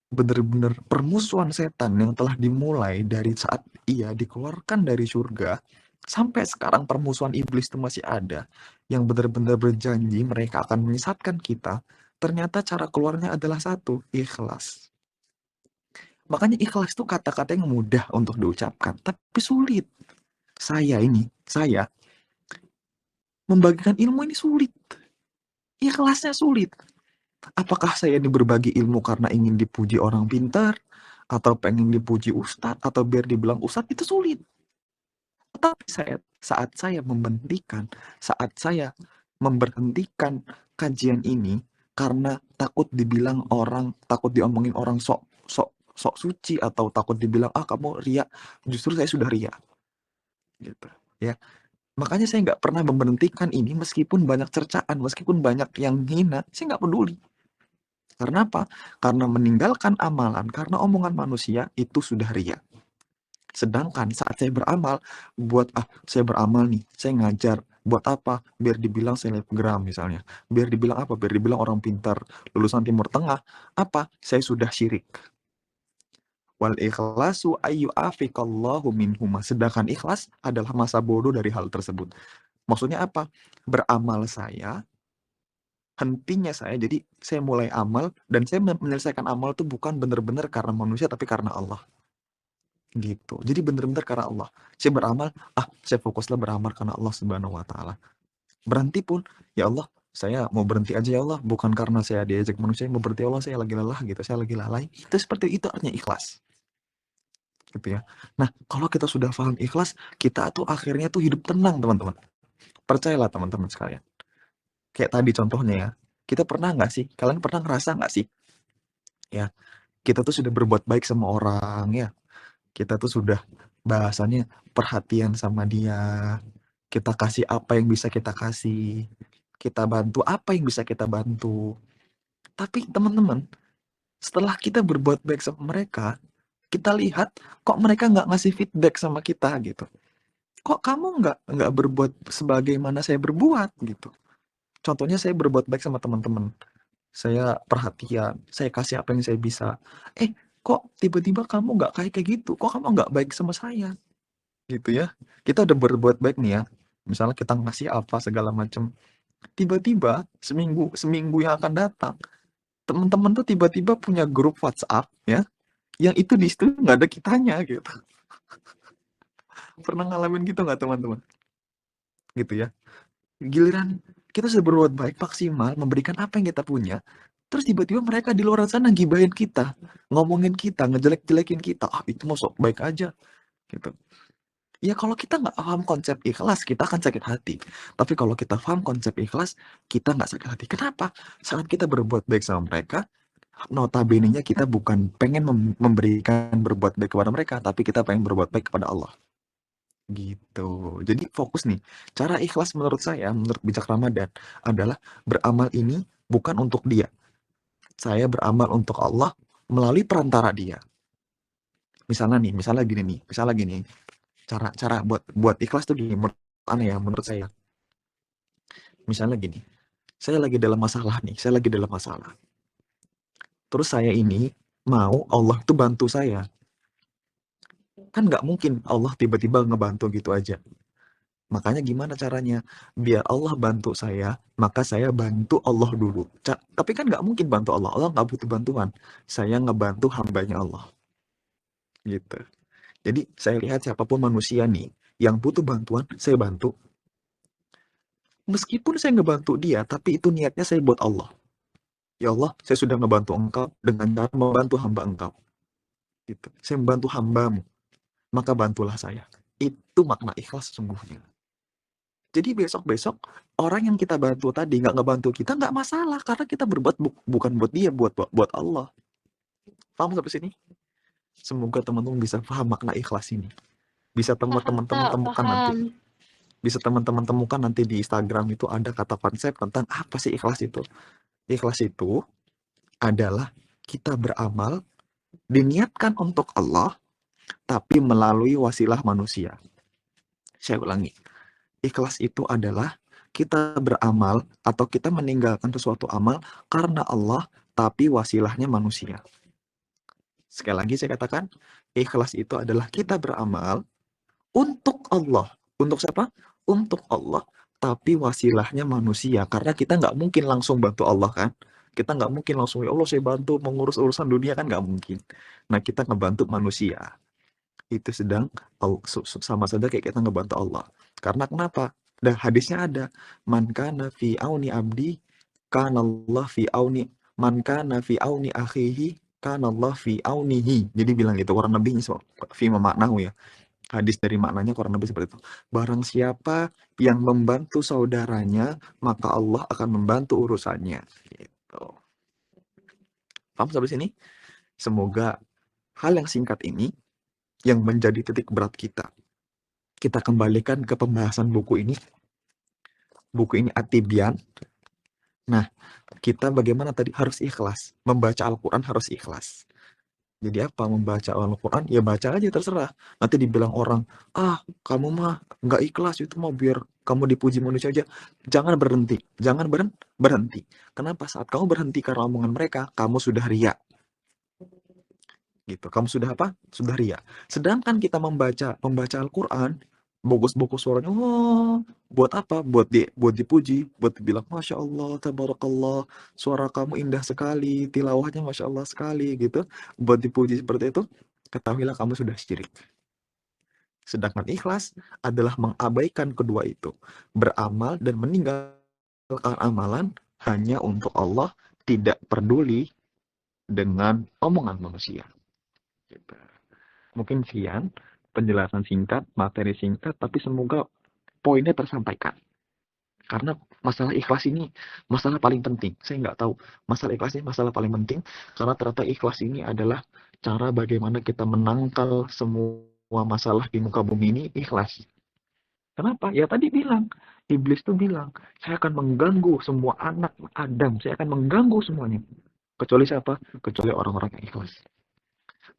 Benar-benar permusuhan setan yang telah dimulai dari saat ia dikeluarkan dari surga. Sampai sekarang permusuhan iblis itu masih ada. Yang benar-benar berjanji mereka akan menyesatkan kita. Ternyata cara keluarnya adalah satu, ikhlas. Makanya ikhlas itu kata-kata yang mudah untuk diucapkan, tapi sulit. Saya membagikan ilmu ini sulit. Ikhlasnya sulit. Apakah saya ini berbagi ilmu karena ingin dipuji orang pintar? atau pengen dipuji ustadz, atau biar dibilang ustadz, itu sulit. Tapi saat saya memberhentikan kajian ini karena takut dibilang orang, takut diomongin orang sok sok sok suci, atau takut dibilang kamu riya, justru saya sudah riya, gitu ya. Makanya saya nggak pernah memberhentikan ini, meskipun banyak cercaan, meskipun banyak yang hina, saya nggak peduli. Karena apa? Karena meninggalkan amalan karena omongan manusia itu sudah riya. Sedangkan saat saya beramal, saya beramal nih, saya ngajar, buat apa? Biar dibilang selebgram misalnya. Biar dibilang apa? Biar dibilang orang pintar, lulusan Timur Tengah. Apa? Saya sudah syirik. Wal ikhlasu ayyu'afiqallahu minhuma. Sedangkan ikhlas adalah masa bodoh dari hal tersebut. Maksudnya apa? Beramal saya, hentinya saya, jadi saya mulai amal, dan saya menyelesaikan amal itu bukan benar-benar karena manusia, tapi karena Allah. Gitu. Jadi bener-bener karena Allah. Saya beramal, saya fokuslah beramal karena Allah Subhanahu wa taala. Berhenti pun, ya Allah, saya mau berhenti aja ya Allah, bukan karena saya diajak manusia, mau berhenti ya Allah, saya lagi lelah gitu, saya lagi lalai. Itu seperti itu artinya ikhlas. Gitu ya. Nah, kalau kita sudah paham ikhlas, kita tuh akhirnya tuh hidup tenang, teman-teman. Percayalah teman-teman sekalian. Kayak tadi contohnya ya. Kita pernah nggak sih? Kalian pernah ngerasa nggak sih? Ya, kita tuh sudah berbuat baik sama orang ya. Kita tuh sudah bahasanya perhatian sama dia, kita kasih apa yang bisa kita kasih, kita bantu apa yang bisa kita bantu. Tapi teman-teman, setelah kita berbuat baik sama mereka, kita lihat kok mereka nggak ngasih feedback sama kita gitu. Kok kamu nggak berbuat sebagaimana saya berbuat gitu. Contohnya saya berbuat baik sama teman-teman. Saya perhatian, saya kasih apa yang saya bisa. Kok tiba-tiba kamu nggak kayak gitu? Kok kamu nggak baik sama saya? Gitu ya. Kita udah berbuat baik nih ya. Misalnya kita ngasih apa segala macam. Tiba-tiba seminggu yang akan datang, teman-teman tuh tiba-tiba punya grup WhatsApp ya, yang itu di situ nggak ada kitanya gitu. Pernah ngalamin gitu nggak teman-teman? Gitu ya. Giliran kita sudah berbuat baik maksimal, memberikan apa yang kita punya, terus tiba-tiba mereka di luar sana gibahin kita, ngomongin kita, ngejelek-jelekin kita. Itu mau sok baik aja gitu. Ya kalau kita nggak paham konsep ikhlas, kita akan sakit hati. Tapi kalau kita paham konsep ikhlas, kita nggak sakit hati. Kenapa? Saat kita berbuat baik sama mereka, notabene-nya kita bukan pengen memberikan berbuat baik kepada mereka, tapi kita pengen berbuat baik kepada Allah. Gitu. Jadi fokus nih. Cara ikhlas menurut saya, menurut bijak Ramadan, adalah beramal ini bukan untuk dia. Saya beramal untuk Allah melalui perantara dia. Misalnya gini. Cara buat ikhlas tuh gini, menurut saya. Misalnya gini, saya lagi dalam masalah nih, Terus saya ini mau Allah tuh bantu saya. Kan nggak mungkin Allah tiba-tiba ngebantu gitu aja. Makanya gimana caranya? Biar Allah bantu saya, maka saya bantu Allah dulu. Tapi kan nggak mungkin bantu Allah. Allah nggak butuh bantuan. Saya ngebantu hambanya Allah. Gitu. Jadi saya lihat siapapun manusia nih yang butuh bantuan, saya bantu. Meskipun saya ngebantu dia, tapi itu niatnya saya buat Allah. Ya Allah, saya sudah ngebantu engkau dengan cara membantu hamba engkau. Gitu. Saya membantu hambamu, maka bantulah saya. Itu makna ikhlas sesungguhnya. Jadi besok-besok orang yang kita bantu tadi nggak ngebantu kita, nggak masalah, karena kita berbuat bukan buat dia, buat Allah. Paham sampai sini? Semoga teman-teman bisa paham makna ikhlas ini. Bisa teman-teman temukan nanti. Paham. Bisa teman-teman temukan nanti di Instagram itu ada kata konsep tentang apa sih ikhlas itu. Ikhlas itu adalah kita beramal diniatkan untuk Allah, tapi melalui wasilah manusia. Saya ulangi. Ikhlas itu adalah kita beramal atau kita meninggalkan sesuatu amal karena Allah, tapi wasilahnya manusia. Sekali lagi saya katakan, ikhlas itu adalah kita beramal untuk Allah. Untuk siapa? Untuk Allah, tapi wasilahnya manusia. Karena kita nggak mungkin langsung bantu Allah kan? Kita nggak mungkin langsung, ya Allah saya bantu mengurus urusan dunia, kan nggak mungkin. Nah kita ngebantu manusia. Itu sama saja kayak kita ngebantu Allah. Karena kenapa? Dan hadisnya ada, man kana fi auni abdi, kana Allah fi auni, man kana fi auni akhihi, kanallah fi aunihi. Jadi bilang gitu, kurang lebihnya fi maknahu ya. Hadis dari maknanya kurang lebih seperti itu. Barang siapa yang membantu saudaranya, maka Allah akan membantu urusannya. Gitu. Paham sampai sini? Semoga hal yang singkat ini yang menjadi titik berat kita. Kita kembalikan ke pembahasan buku ini. Buku ini At-Tibyan. Nah, kita bagaimana tadi harus ikhlas. Membaca Al-Quran harus ikhlas. Jadi apa membaca Al-Quran? Ya baca aja terserah. Nanti dibilang orang, kamu mah nggak ikhlas, itu mau biar kamu dipuji manusia aja. Jangan berhenti. Jangan berhenti. Kenapa? Saat kamu berhenti karena omongan mereka, kamu sudah riya. Gitu. Kamu sudah apa? Sudah riya. Sedangkan kita membaca Al-Quran, bagus-bagus suaranya, buat apa? Buat dipuji, buat dibilang, Masya Allah, Tabarakallah, suara kamu indah sekali, tilawahnya Masya Allah sekali, gitu. Buat dipuji seperti itu, ketahuilah kamu sudah syirik. Sedangkan ikhlas adalah mengabaikan kedua itu. Beramal dan meninggalkan amalan hanya untuk Allah, tidak peduli dengan omongan manusia. Gitu. Mungkin sekian penjelasan singkat, materi singkat, tapi semoga poinnya tersampaikan. Karena masalah ikhlas ini masalah paling penting. Saya nggak tahu masalah ikhlas ini masalah paling penting karena ternyata ikhlas ini adalah cara bagaimana kita menangkal semua masalah di muka bumi ini ikhlas. Kenapa? Ya tadi bilang, iblis tuh bilang, saya akan mengganggu semua anak Adam, saya akan mengganggu semuanya. Kecuali siapa? Kecuali orang-orang yang ikhlas.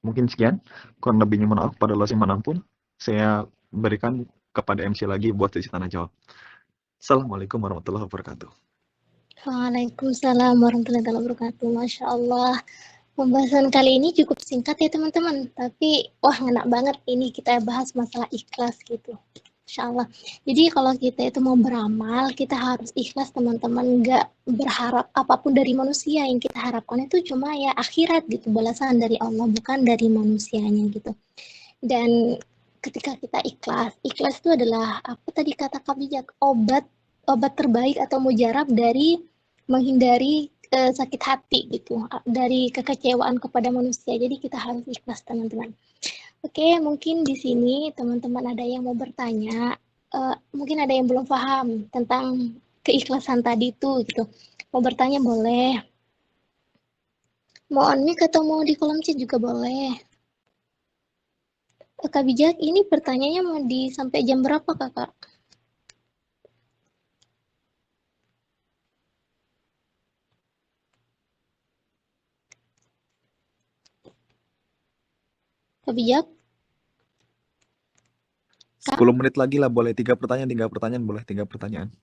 Mungkin sekian, kurang lebihnya mohon maaf pada Allah manapun. Saya berikan kepada MC lagi buat sesi tanya jawab. Assalamualaikum warahmatullahi wabarakatuh. Waalaikumsalam warahmatullahi wabarakatuh. Masya Allah. Pembahasan kali ini cukup singkat ya teman-teman. Tapi wah ngena banget ini kita bahas masalah ikhlas gitu. Insya Allah. Jadi kalau kita itu mau beramal, kita harus ikhlas teman-teman. Nggak berharap apapun dari manusia. Yang kita harapkan itu cuma ya akhirat gitu. Balasan dari Allah, bukan dari manusianya gitu. Dan ketika kita ikhlas, ikhlas itu adalah apa tadi kata Kak Bijak, obat terbaik atau mujarab dari menghindari sakit hati gitu, dari kekecewaan kepada manusia. Jadi kita harus ikhlas teman-teman. Oke, mungkin di sini teman-teman ada yang mau bertanya, mungkin ada yang belum paham tentang keikhlasan tadi itu gitu. Mau bertanya boleh. Mau on mic atau mau di kolom chat juga boleh. Kak Bijak, ini pertanyaannya mau di sampai jam berapa, Kakak? Kak Bijak? 10 menit lagi lah, boleh 3 pertanyaan boleh 3 pertanyaan.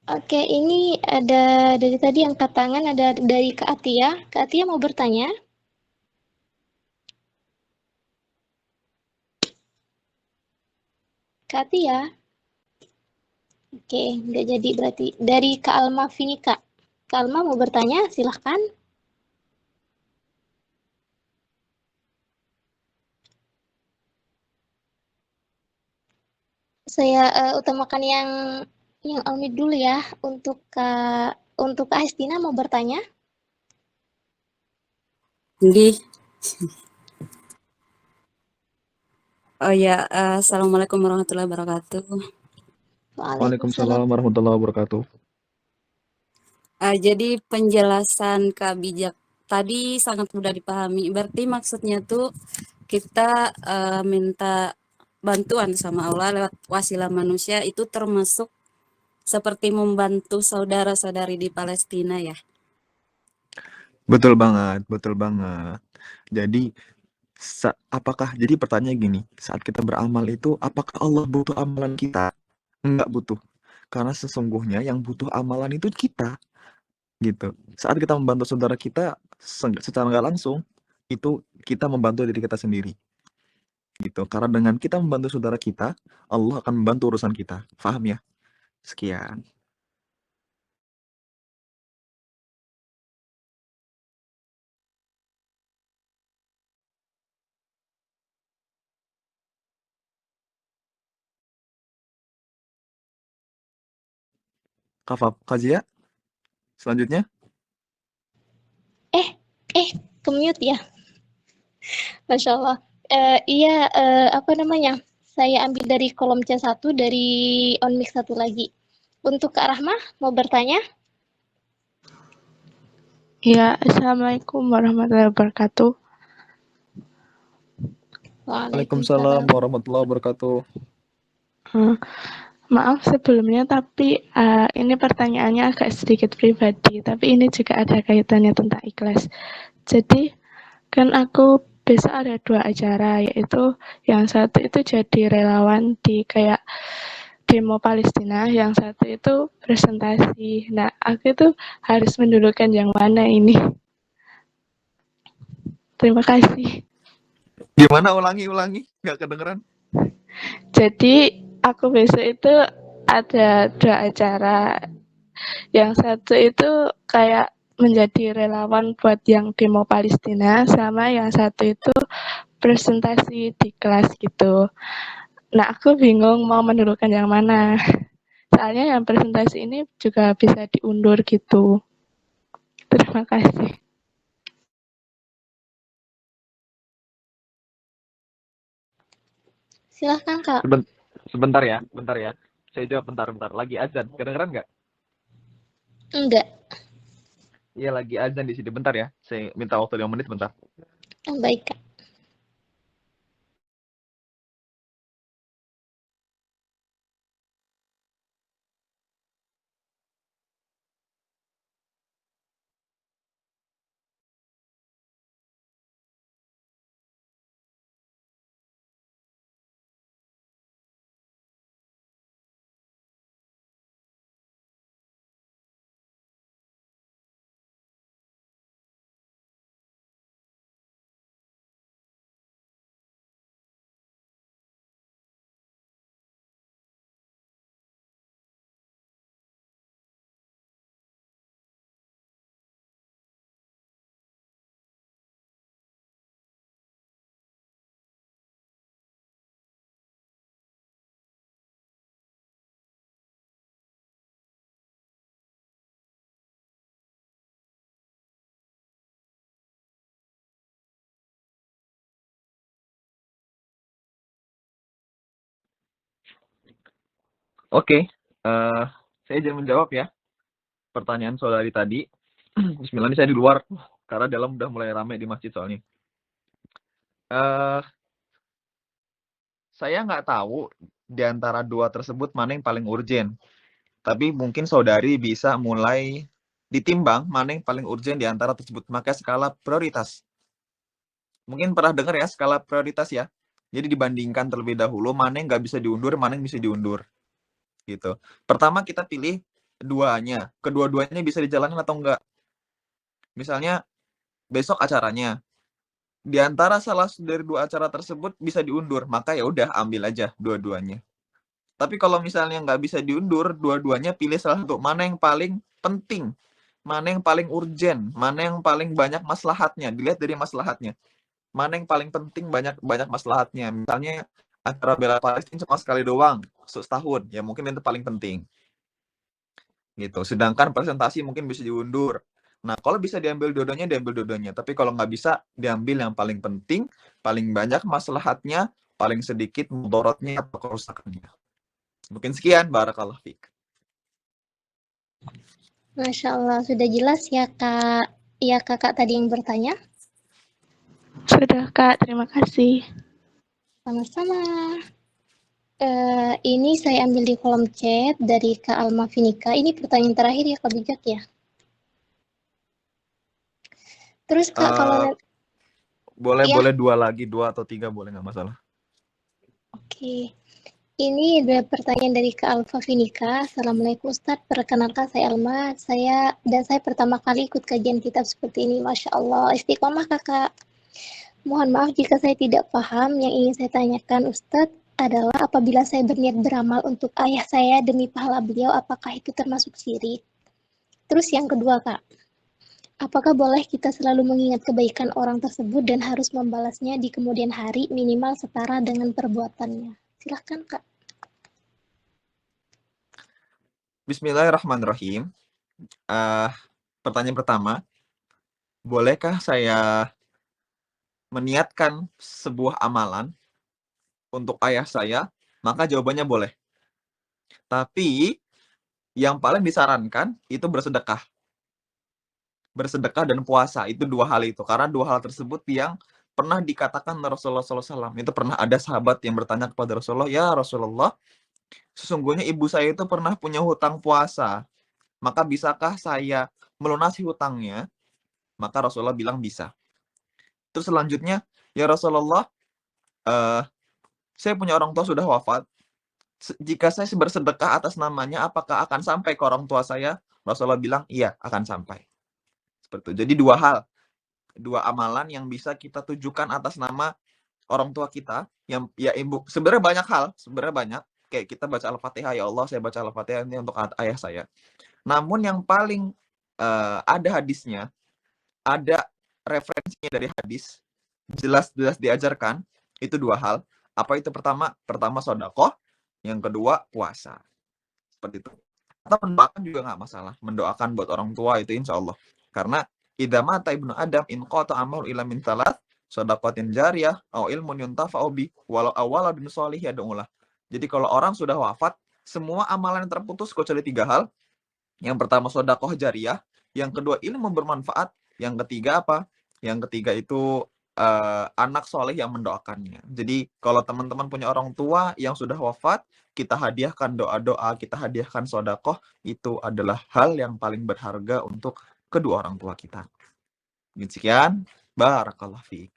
Oke, ini ada dari tadi angkat tangan, ada dari Kak Atia. Kak Atia mau bertanya? Kak Atia? Oke, nggak jadi berarti. Dari Kak Alma Finika. Kak Alma mau bertanya, silahkan. Saya utamakan yang unmute dulu ya. Untuk Kak Estina mau bertanya? Nggih. Oh ya, Assalamualaikum warahmatullahi wabarakatuh. Waalaikumsalam warahmatullahi wabarakatuh. Jadi penjelasan Kak Bijak tadi sangat mudah dipahami. Berarti maksudnya tuh kita minta bantuan sama Allah lewat wasilah manusia itu termasuk seperti membantu saudara-saudari di Palestina ya. Betul banget, betul banget. Jadi jadi pertanyaan gini, saat kita beramal itu apakah Allah butuh amalan kita? Enggak butuh. Karena sesungguhnya yang butuh amalan itu kita, gitu. Saat kita membantu saudara kita secara nggak langsung, itu kita membantu diri kita sendiri. Gitu. Karena dengan kita membantu saudara kita, Allah akan membantu urusan kita. Paham ya? Sekian. Kak Zia, selanjutnya. Ke-mute ya. Masya Allah. Iya, apa namanya? Saya ambil dari kolom C1 dari Onmix satu lagi. Untuk Kak Rahmah, mau bertanya? Ya, Assalamualaikum warahmatullahi wabarakatuh. Waalaikumsalam Waalaikumsalam. warahmatullahi wabarakatuh. Eh, Maaf sebelumnya, tapi ini pertanyaannya agak sedikit pribadi, tapi ini juga ada kaitannya tentang ikhlas. Jadi, kan aku besok ada 2 acara, yaitu yang satu itu jadi relawan di kayak demo Palestina, yang satu itu presentasi. Nah, aku itu harus mendulukan yang mana ini? Terima kasih. Gimana, ulangi, nggak kedengeran. Jadi, aku besok itu ada 2 acara. Yang satu itu kayak menjadi relawan buat yang demo Palestina, sama yang satu itu presentasi di kelas gitu. Nah, aku bingung mau mendulukan yang mana. Soalnya yang presentasi ini juga bisa diundur gitu. Terima kasih. Silahkan Kak. Sebentar ya, bentar ya. Saya jawab bentar. Lagi azan, kedengeran nggak? Enggak. Iya, lagi azan di sini. Bentar ya. Saya minta waktu 5 menit, bentar. Baik Kak. Oke, saya izin menjawab ya pertanyaan saudari tadi. Bismillah, ini saya di luar karena dalam udah mulai ramai di masjid soalnya. Eh, saya nggak tahu di antara dua tersebut mana yang paling urgent. Tapi mungkin saudari bisa mulai ditimbang mana yang paling urgent di antara tersebut. Maka skala prioritas. Mungkin pernah dengar ya skala prioritas ya. Jadi dibandingkan terlebih dahulu mana yang nggak bisa diundur, mana yang bisa diundur. Gitu. Pertama kita pilih duanya. Kedua-duanya bisa dijalankan atau enggak. Misalnya besok acaranya. Di antara salah satu dari dua acara tersebut bisa diundur, maka ya udah ambil aja dua-duanya. Tapi kalau misalnya nggak bisa diundur, dua-duanya pilih salah satu. Mana yang paling penting, mana yang paling urgent, mana yang paling banyak maslahatnya. Dilihat dari maslahatnya. Mana yang paling penting banyak maslahatnya. Misalnya acara bela Palestina cuma sekali doang, setahun, ya mungkin itu paling penting. Gitu. Sedangkan presentasi mungkin bisa diundur. Nah, kalau bisa diambil dua-duanya, diambil dua-duanya. Tapi kalau nggak bisa, diambil yang paling penting, paling banyak maslahatnya, paling sedikit mudaratnya atau kerusakannya. Mungkin sekian, barakallah fiik. Masya Allah. Sudah jelas ya Kak. Ya Kakak tadi yang bertanya. Sudah, Kak. Terima kasih. Sama-sama. Ini saya ambil di kolom chat dari Kak Alma Finika. Ini pertanyaan terakhir ya Kak Bijak ya. Terus Kak kalau Boleh ya, boleh dua lagi, 2 atau 3 boleh, nggak masalah. oke. Ini ada pertanyaan dari Kak Alfa Finika. Assalamualaikum Ustadz, perkenalkan saya Alma. Saya pertama kali ikut kajian kitab seperti ini. Masya Allah, istiqomah Kakak. Mohon maaf jika saya tidak paham. Yang ingin saya tanyakan Ustadz adalah apabila saya berniat beramal untuk ayah saya demi pahala beliau, apakah itu termasuk syirik? Terus yang kedua Kak, apakah boleh kita selalu mengingat kebaikan orang tersebut dan harus membalasnya di kemudian hari minimal setara dengan perbuatannya? Silahkan Kak. Bismillahirrahmanirrahim. Pertanyaan pertama, bolehkah saya meniatkan sebuah amalan untuk ayah saya, maka jawabannya boleh. Tapi yang paling disarankan itu bersedekah. Bersedekah dan puasa, itu dua hal itu. Karena dua hal tersebut yang pernah dikatakan Rasulullah SAW. Itu pernah ada sahabat yang bertanya kepada Rasulullah, "Ya Rasulullah, sesungguhnya ibu saya itu pernah punya hutang puasa. Maka bisakah saya melunasi hutangnya?" Maka Rasulullah bilang bisa. Terus selanjutnya, "Ya Rasulullah, eh, saya punya orang tua sudah wafat. Jika saya bersedekah atas namanya, apakah akan sampai ke orang tua saya?" Rasulullah bilang, "Iya, akan sampai." Seperti itu. Jadi dua hal, dua amalan yang bisa kita tujukan atas nama orang tua kita, yang ya ibu. Sebenarnya banyak hal, sebenarnya banyak. Kayak kita baca Al-Fatihah, "Ya Allah, saya baca Al-Fatihah ini untuk ayah saya." Namun yang paling ada hadisnya, ada referensinya dari hadis, jelas-jelas diajarkan, itu dua hal. Apa itu? Pertama sedekah, yang kedua puasa. Seperti itu. Atau mendoakan juga nggak masalah. Mendoakan buat orang tua itu insya Allah. Karena idza mata ibnu Adam in qata amalu ila min thalath, shadaqatin jariyah au ilmun yuntafa'u bi walau awaladun sholih yad'ulah. Jadi kalau orang sudah wafat, semua amalan yang terputus kecuali tiga hal. Yang pertama sedekah jariyah, yang kedua ilmu bermanfaat, yang ketiga apa? Yang ketiga itu anak soleh yang mendoakannya. Jadi kalau teman-teman punya orang tua yang sudah wafat, kita hadiahkan doa-doa, kita hadiahkan sedekah, itu adalah hal yang paling berharga untuk kedua orang tua kita. Sekian, barakallahu fiik.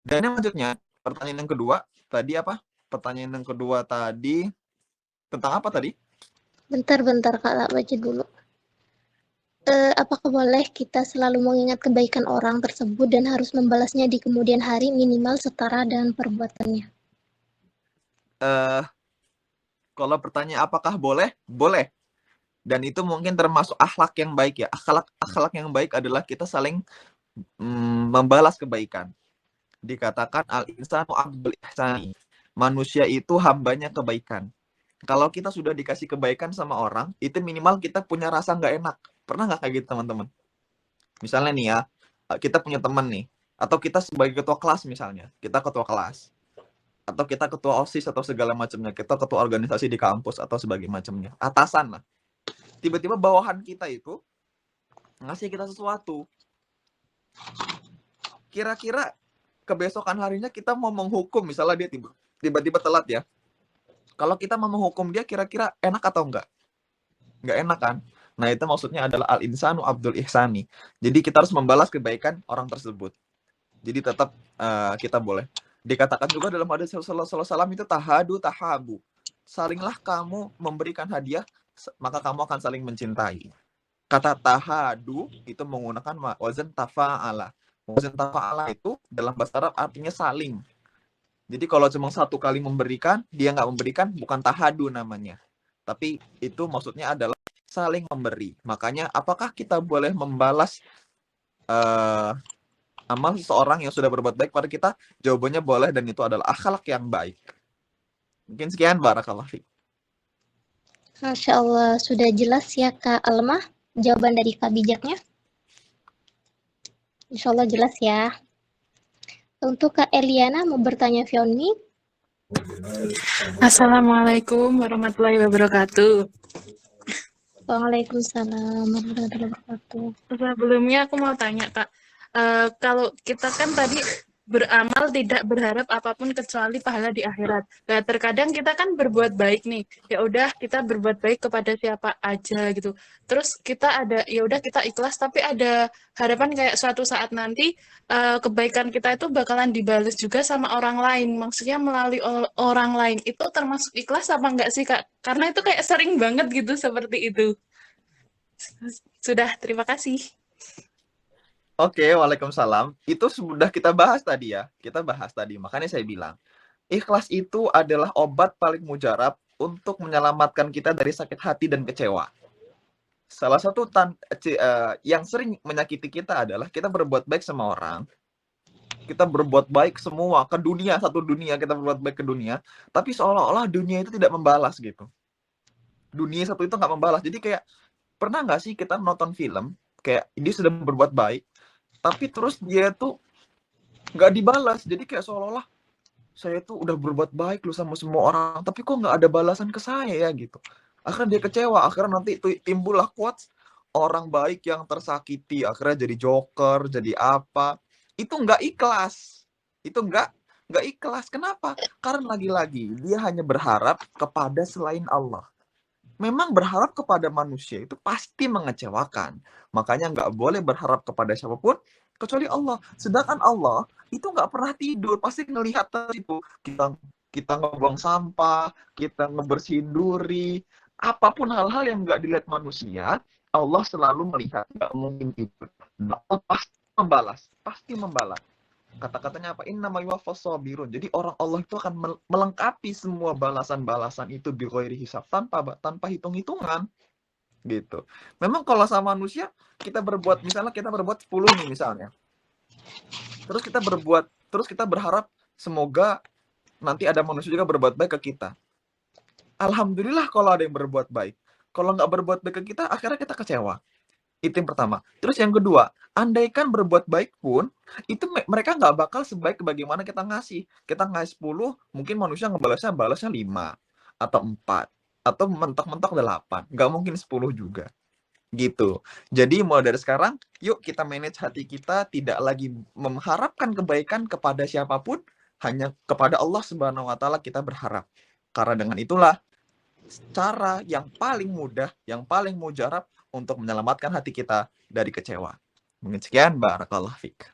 Dan yang selanjutnya, pertanyaan yang kedua tadi apa? Pertanyaan yang kedua tadi tentang apa tadi? Bentar Kak, tak baca dulu. Apakah boleh kita selalu mengingat kebaikan orang tersebut dan harus membalasnya di kemudian hari minimal setara dengan perbuatannya? Kalau pertanyaan apakah boleh? Boleh. Dan itu mungkin termasuk akhlak yang baik ya. Akhlak yang baik adalah kita saling membalas kebaikan. Dikatakan al-insanu abdul ihsani. Manusia itu hambanya kebaikan. Kalau kita sudah dikasih kebaikan sama orang, itu minimal kita punya rasa nggak enak. Pernah nggak kayak gitu teman-teman? Misalnya nih ya, kita punya teman nih, atau kita sebagai ketua kelas misalnya, kita ketua kelas, atau kita ketua OSIS atau segala macamnya, kita ketua organisasi di kampus atau sebagai macamnya, atasan lah. Tiba-tiba bawahan kita itu ngasih kita sesuatu. Kira-kira kebesokan harinya kita mau menghukum, misalnya dia tiba-tiba telat ya. Kalau kita mau menghukum dia, kira-kira enak atau enggak? Enggak enak kan? Nah, itu maksudnya adalah al-insanu abdul ihsani. Jadi kita harus membalas kebaikan orang tersebut. Jadi tetap kita boleh. Dikatakan juga dalam hadis Rasulullah SAW itu tahadu tahabu. Salinglah kamu memberikan hadiah, maka kamu akan saling mencintai. Kata tahadu itu menggunakan wazan tafa'ala. Wazan tafa'ala itu dalam bahasa Arab artinya saling. Jadi kalau cuma satu kali memberikan, dia nggak memberikan, bukan tahadu namanya. Tapi itu maksudnya adalah saling memberi. Makanya apakah kita boleh membalas amal seseorang yang sudah berbuat baik pada kita? Jawabannya boleh, dan itu adalah akhlak yang baik. Mungkin sekian, barakallahu fiik. Masya Allah, sudah jelas ya Kak Almah jawaban dari Kak Bijaknya? Insya Allah jelas ya. Untuk Kak Eliana mau bertanya Fioni. Assalamualaikum warahmatullahi wabarakatuh. Waalaikumsalam warahmatullahi wabarakatuh. Sebelumnya aku mau tanya Kak, kalau kita kan tadi beramal tidak berharap apapun kecuali pahala di akhirat. Nah, terkadang kita kan berbuat baik nih, ya udah kita berbuat baik kepada siapa aja gitu. Terus kita ada, ya udah kita ikhlas, tapi ada harapan kayak suatu saat nanti kebaikan kita itu bakalan dibalas juga sama orang lain. Maksudnya melalui orang lain. Itu termasuk ikhlas apa enggak sih Kak? Karena itu kayak sering banget gitu seperti itu. Sudah, terima kasih. Oke, waalaikumsalam. Itu sudah kita bahas tadi ya. Kita bahas tadi. Makanya saya bilang, ikhlas itu adalah obat paling mujarab untuk menyelamatkan kita dari sakit hati dan kecewa. Salah satu yang sering menyakiti kita adalah kita berbuat baik sama orang. Kita berbuat baik semua ke dunia, satu dunia kita berbuat baik ke dunia, tapi seolah-olah dunia itu tidak membalas gitu. Dunia satu itu nggak membalas. Jadi kayak, pernah nggak sih kita nonton film, kayak dia sudah berbuat baik, tapi terus dia tuh nggak dibalas. Jadi kayak seolah-olah saya tuh udah berbuat baik loh sama semua orang, tapi kok nggak ada balasan ke saya ya gitu. Akhirnya dia kecewa, akhirnya nanti timbullah quotes orang baik yang tersakiti, akhirnya jadi joker, jadi apa. Itu nggak ikhlas. Itu nggak ikhlas. Kenapa? Karena lagi-lagi dia hanya berharap kepada selain Allah. Memang berharap kepada manusia itu pasti mengecewakan. Makanya nggak boleh berharap kepada siapapun kecuali Allah. Sedangkan Allah itu nggak pernah tidur, pasti ngelihat itu kita kita ngebuang sampah, kita ngebersihin duri, apapun hal-hal yang nggak dilihat manusia, Allah selalu melihat, nggak mungkin tidur. Dan Allah pasti membalas, pasti membalas. Kata-katanya apa? Innama yuwaffas sabirun. Jadi orang Allah itu akan melengkapi semua balasan-balasan itu bighairi hisab, tanpa hitung-hitungan gitu. Memang kalau sama manusia kita berbuat, misalnya kita berbuat 10 nih misalnya. Terus kita berharap semoga nanti ada manusia juga berbuat baik ke kita. Alhamdulillah kalau ada yang berbuat baik. Kalau nggak berbuat baik ke kita, akhirnya kita kecewa. Itu yang pertama. Terus yang kedua, andaikan berbuat baik pun, itu mereka nggak bakal sebaik bagaimana kita ngasih. Kita ngasih 10, mungkin manusia balasnya 5, atau 4, atau mentok-mentok 8. Nggak mungkin 10 juga. Gitu. Jadi mulai dari sekarang, yuk kita manage hati kita, tidak lagi mengharapkan kebaikan kepada siapapun, hanya kepada Allah Subhanahu wa Ta'ala kita berharap. Karena dengan itulah cara yang paling mudah, yang paling mujarab untuk menyelamatkan hati kita dari kecewa. Mungkin sekian, barakallahu fiik.